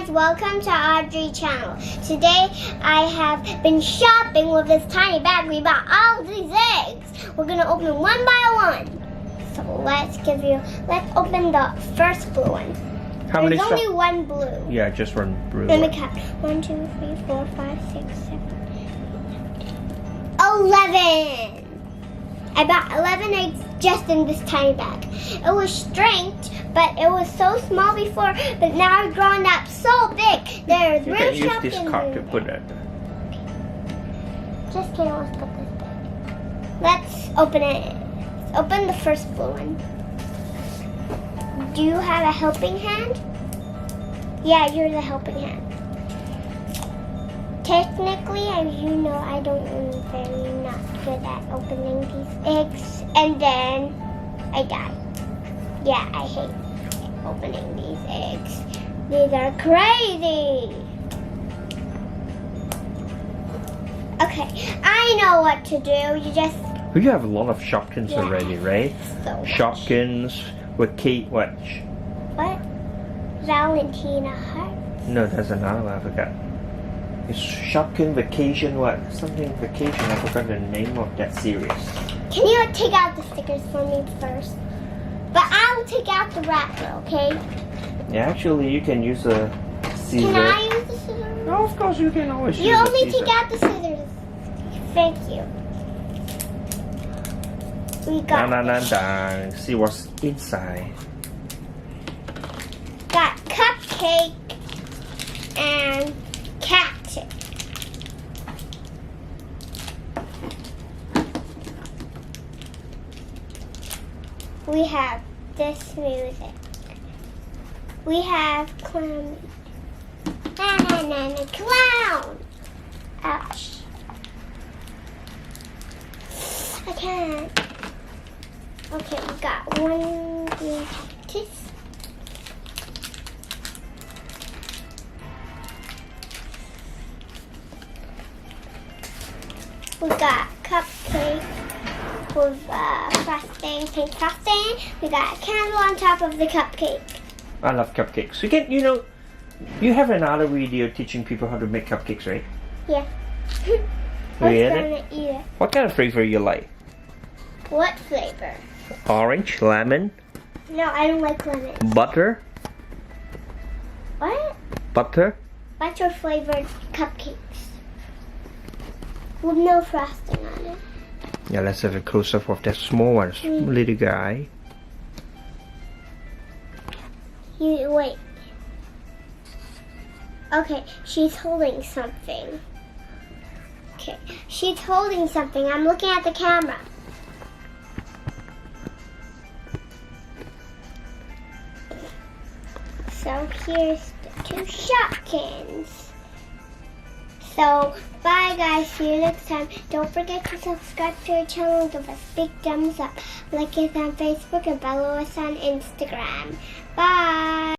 guys, welcome to Audrey channel. Today I have been shopping with this tiny bag. We bought all these eggs. We're gonna open them one by one. So let's open the first blue one. How many? There's only one blue. Yeah, just one blue. Let me count. 1, 2, 3, 4, 5, 6, 7, 11. I bought 11 eggs just in this tiny bag. It was strength, but it was so small before, but now it's grown up so big. There's You real can use this card to put it. Just kidding, let's put this back. Let's open it. Let's open the first blue one. Do you have a helping hand? Yeah, you're the helping hand. Technically, as you know, I don't am very not good at opening these eggs. And then I die. Yeah, I hate opening these eggs. These are crazy. Okay, I know what to do. You just... You have a lot of Shopkins already, right? So Shopkins with Kate what? What? Valentina Heart? No, there's another one, I forgot. It's Shopkins Vacation what? Something Vacation, I forgot the name of that series. Can you take out the stickers for me first? But I'll take out the wrapper, okay? Yeah, actually you can use a scissor. Can I use the scissors? No, of course you can always use You a only scissor. take out the scissors. Thank you. We got See what's inside. got cupcake and cat. We have this music. We have clown. And a clown. Ouch. I can't. Okay, we got one green cactus. We got cupcake with frosting, pink frosting. We got a candle on top of the cupcake. I love cupcakes. You have another video teaching people how to make cupcakes, right? Yeah. Really? Gonna eat it. What kind of flavor you like? What flavor? Orange, lemon, No, I don't like lemon. butter, What? butter. Butter flavored cupcakes. With no frosting on it. Yeah, let's have a close-up of that small one, little guy. You wait. Okay, she's holding something. Okay, she's holding something. I'm looking at the camera. So here's the 2 Shopkins. So bye guys, see you next time. Don't forget to subscribe to our channel, give us big thumbs up, like us on Facebook and follow us on Instagram. Bye.